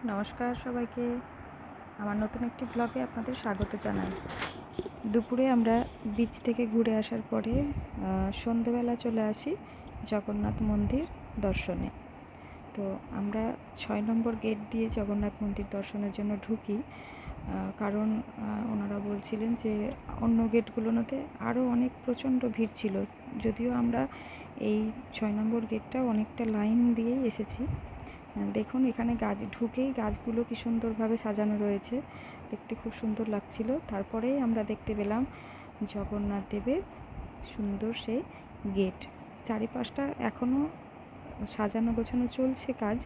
নমস্কার সবাইকে, আমার নতুন একটি ব্লগে আপনাদের স্বাগত জানাই। দুপুরে আমরা বিচ থেকে ঘুরে আসার পরে সন্ধেবেলা চলে আসি জগন্নাথ মন্দির দর্শনে। তো আমরা 6 নম্বর গেট দিয়ে জগন্নাথ মন্দির দর্শনের জন্য ঢুকি, কারণ ওনারা বলছিলেন যে অন্য গেটগুলোতে আরও অনেক প্রচণ্ড ভিড় ছিল। যদিও আমরা এই 6 নম্বর গেটটা অনেকটা লাইন দিয়েই এসেছি। দেখুন এখানে ঢুকেই গাছগুলো কি সুন্দরভাবে সাজানো রয়েছে, দেখতে খুব সুন্দর লাগছিল। তারপরেই আমরা দেখতে পেলাম জগন্নাথ দেবের সুন্দর সেই গেট। চারিপাশটা এখনও সাজানো গোছানো চলছে, কাজ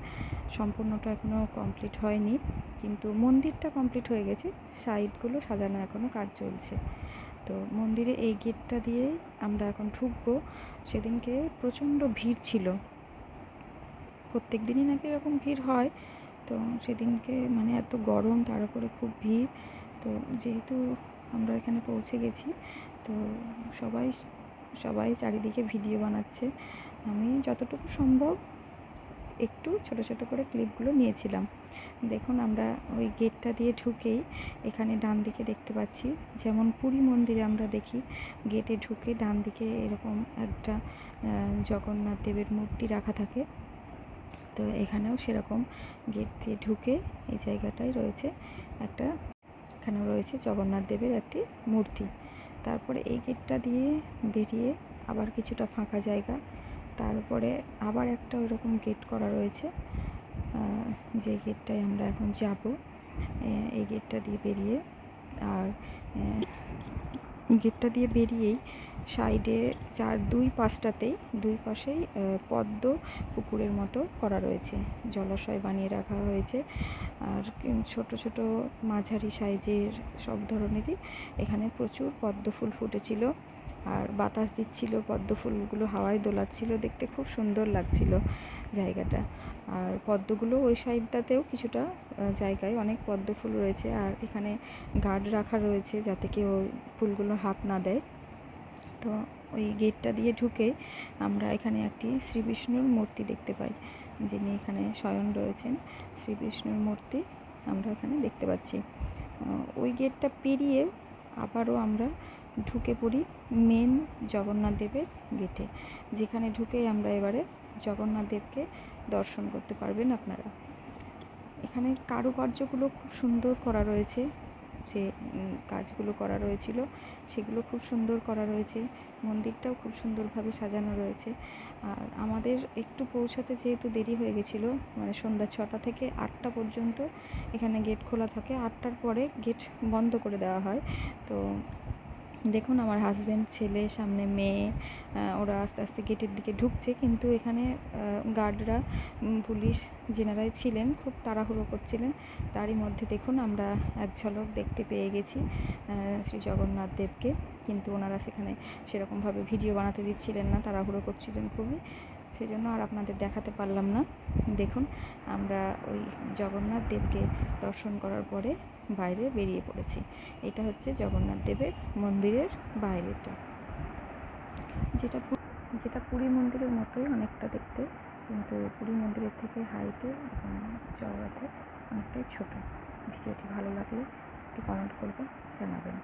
সম্পূর্ণটা এখনও কমপ্লিট হয়নি, কিন্তু মন্দিরটা কমপ্লিট হয়ে গেছে, সাইডগুলো সাজানো এখনও কাজ চলছে। তো মন্দিরে এই গেটটা দিয়েই আমরা এখন ঢুকবো। সেদিনকে প্রচণ্ড ভিড় ছিল, প্রত্যেক দিনই নাকি এরকম ভিড় হয়। তো সেদিনকে মানে এত গরম, তার উপরে খুব ভিড়। তো যেহেতু আমরা এখানে পৌঁছে গেছি, তো সবাই চারিদিকে ভিডিও বানাচ্ছে। আমি যতটুকু সম্ভব একটু ছোট ছোট করে ক্লিপগুলো নিয়েছিলাম। দেখুন আমরা ওই গেটটা দিয়ে ঢুকেই এখানে ডান দিকে দেখতে পাচ্ছি, যেমন পুরী মন্দিরে আমরা দেখি গেটে ঢুকে ডান দিকে এরকম একটা জগন্নাথ দেবের মূর্তি রাখা থাকে। তো এখানেও সেরকম গেট দিয়ে ঢুকে এই জায়গাটায় রয়েছে একটা, এখানেও রয়েছে জগন্নাথ দেবের একটি মূর্তি। তারপরে এই গেটটা দিয়ে বেরিয়ে আবার কিছুটা ফাঁকা জায়গা, তারপরে আবার একটা ওইরকম গেট করা রয়েছে, যে গেটটায় আমরা এখন যাব। এই গেটটা দিয়ে বেরিয়ে, আর গেটটা দিয়ে বেরিয়েই সাইডে দুই পাশেই পদ্ম পুকুরের মতো করা রয়েছে, জলাশয় বানিয়ে রাখা হয়েছে। আর ছোট ছোট মাঝারি সাইজের সব ধরনেরই এখানে প্রচুর পদ্ম ফুল ফুটেছিল, আর বাতাস দিচ্ছিল, পদ্ম ফুলগুলো হাওয়ায় দোলাচ্ছিল, দেখতে খুব সুন্দর লাগছিল জায়গাটা। আর পদ্মগুলো ওই সাইডটাতেও কিছুটা জায়গায় অনেক পদ্ম ফুল রয়েছে, আর এখানে গার্ড রাখা রয়েছে যাতে কেউ ফুলগুলো হাত না দেয়। তো ওই গেটটা দিয়ে ঢুকে আমরা এখানে একটি শ্রী বিষ্ণুর মূর্তি দেখতে পাই, যিনি এখানে শয়ন রয়েছেন, শ্রী বিষ্ণুর মূর্তি আমরা এখানে দেখতে পাচ্ছি। ওই গেটটা পেরিয়ে আবারও আমরা ঢুকে পড়ি মেন জগন্নাথ দেবের গেটে, যেখানে ঢুকেই আমরা এবারে জগন্নাথ দেবকে দর্শন করতে পারবেন আপনারা। এখানে কারুকার্যগুলো খুব সুন্দর করা রয়েছে, যে কাজগুলো করা রয়েছিল সেগুলো খুব সুন্দর করা রয়েছে, মন্দিরটাও খুব সুন্দরভাবে সাজানো রয়েছে। আর আমাদের একটু পৌঁছাতে যেহেতু দেরি হয়ে গেছিলো, মানে সন্ধ্যা 6টা থেকে 8টা পর্যন্ত এখানে গেট খোলা থাকে, 8টার পরে গেট বন্ধ করে দেওয়া হয়। তো দেখুন আমার হাজব্যান্ড, ছেলে, সামনে মেয়ে, ওরা আস্তে আস্তে গেটের দিকে ঢুকছে, কিন্তু এখানে গার্ডরা, পুলিশ যেনারাই ছিলেন খুব তাড়াহুড়ো করছিলেন। তারই মধ্যে দেখুন আমরা এক ঝলক দেখতে পেয়ে গেছি শ্রী জগন্নাথ দেবকে, কিন্তু ওনারা সেখানে সেরকমভাবে ভিডিও বানাতে দিচ্ছিলেন না, তাড়াহুড়ো করছিলেন খুবই, সেই জন্য আর আপনাদের দেখাতে পারলাম না। দেখুন আমরা ওই জগন্নাথ দেবকে দর্শন করার পরে বাইরে বেরিয়ে পড়েছি। এটা হচ্ছে জগন্নাথ দেবের মন্দিরের বাইরেটা, যেটা পুরী মন্দিরের মতোই অনেকটা দেখতে, কিন্তু পুরী মন্দিরের থেকে হাইটে এবং চওড়াতে অনেকটাই ছোট। ভিডিওটি ভালো লাগলে একটু কমেন্ট করবেন, জানাবেন।